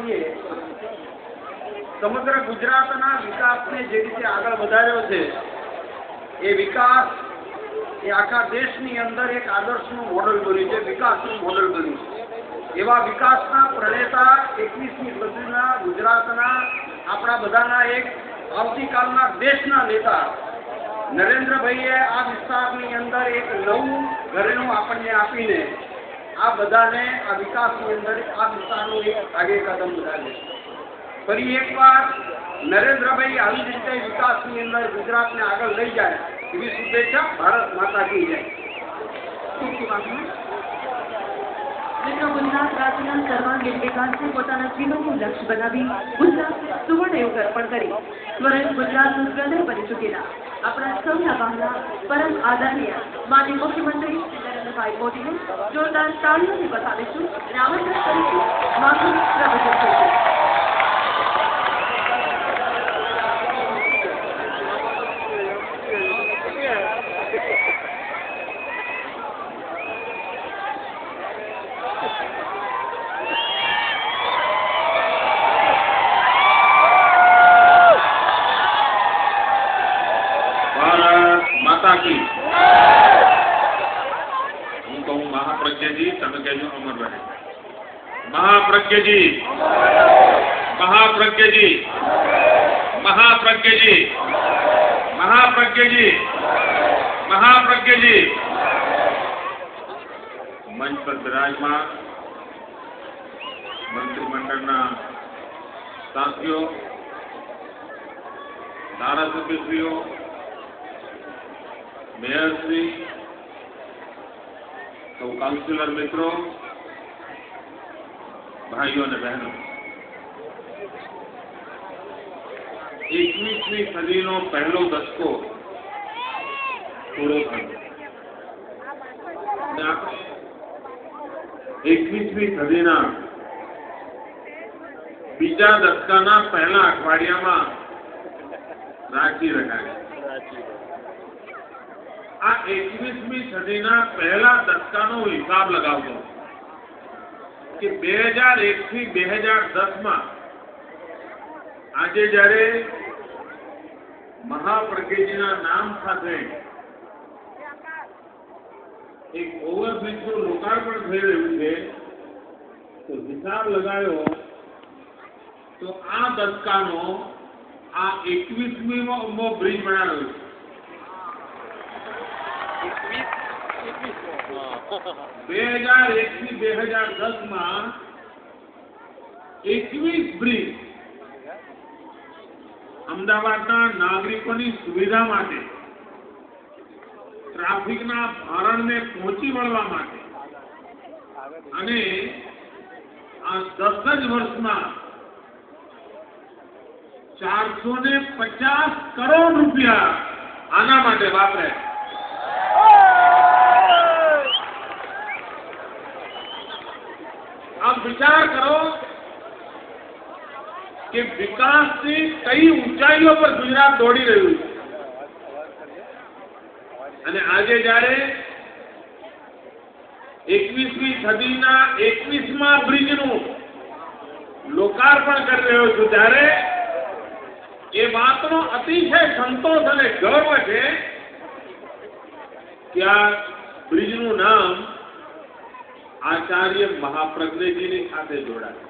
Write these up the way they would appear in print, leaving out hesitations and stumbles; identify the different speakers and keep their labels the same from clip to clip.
Speaker 1: છીએ સમગ્ર ગુજરાતના વિકાસને જે રીતે આગળ વધાર્યો છે એ વિકાસ એ આખા દેશની અંદર એક આદર્શનું મોડલ બન્યું છે, વિકાસનું મોડલ બન્યું છે। એવા વિકાસના પ્રણેતા 21મી સદીના ગુજરાતના આપણા બધાના એક આવતીકાલના દેશના નેતા નરેન્દ્રભાઈએ આ વિસ્તારની અંદર એક નવું ઘરેણું આપણને આપીને આ બધાને આ વિકાસની અંદર આ વિસ્તારનું એક આગે કદમ વધારે ફરી એકવાર નરેન્દ્રભાઈ આવી રીતે વિકાસની અંદર ગુજરાતને આગળ લઈ જાય એવી શુભેચ્છા। ભારત માતા કી જય।
Speaker 2: મિત્રો, ગુજરાત રાજ્યના સર્વાંગીણ વિકાસને પોતાના જીવનનું લક્ષ્ય બનાવી ગુજરાતને સુવર્ણ યુગ અર્પણ કરી સ્વર્ણ ગુજરાતનું હૃદય બની ચૂકેલા આપણા સૌના વહાલા પરમ આદરણીય માનનીય મુખ્યમંત્રી શ્રી નરેન્દ્રભાઈ મોદીને જોરદાર તાળીઓથી બતાવીશું અને આમંત્રિત કરીશું માધુરી પ્રવચન કરીશું।
Speaker 3: હું કહું મહાપ્રજ્ઞજી, તમે કહેજો અમર રહે। મહાપ્રજ્ઞજી, મહાપ્રજ્ઞજી, મહાપ્રજ્ઞજી, મહાપ્રજ્ઞજી, મહાપ્રજ્ઞજી। મંચ પર બિરાજમાન મંત્રીમંડળના સાથીઓ, ધારાસભ્યશ્રીઓ, મેયરશ્રી, સૌ કાઉન્સિલર મિત્રો, ભાઈઓ અને બહેનો, 21મી સદીનો પહેલો દશકો પૂરો થયો। 21મી સદીના બીજા દશકાના પહેલા અઠવાડિયામાં રાખી રહ્યા છે। આ 21મી સદીના પહેલા દશકાનો હિસાબ લગાવતો કે 2001 થી 2010માં આજે જ્યારે મહાપ્રજ્ઞજીના નામ સાથે એક ઓવરબ્રિજનું લોકાર્પણ થઈ રહ્યું છે તો હિસાબ લગાવ્યો તો આ દશકાનો આ 21મીમો બ્રિજ બનાવ્યો છે। 2001 થી 2010માં 21 બ્રિજ અમદાવાદના નાગરિકોની સુવિધા માટે, ટ્રાફિકના ભારણને પહોંચી વળવા માટે અને આ 10 જ વર્ષમાં 450 કરોડ રૂપિયા આના માટે વાપર્યા। आप विचार करो कि विकास की कई ऊंचाइयों पर गुजरात दौड़ी रही है અને આજે જ્યારે 21મી સદીના 21મા બ્રિજનું લોકાર્પણ કરી રહ્યો છું ત્યારે એ વાતનો અતિશય સંતોષ અને ગર્વ છે કે આ બ્રિજનું નામ આચાર્ય મહાપ્રજ્ઞજીની સાથે જોડાય।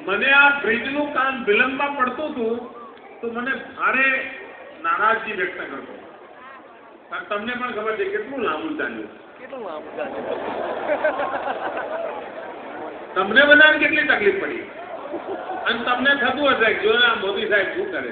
Speaker 3: મને આ બ્રિજનું કામ વિલંબમાં પડતું હતું તો મને ભારે નારાજગી વ્યક્ત કરતો, પણ તમને પણ ખબર છે કેટલું લાંબુ ચાલ્યું, તમને બધાને કેટલી તકલીફ પડી અને તમને થતું હશે જો મોદી સાહેબ શું કરે।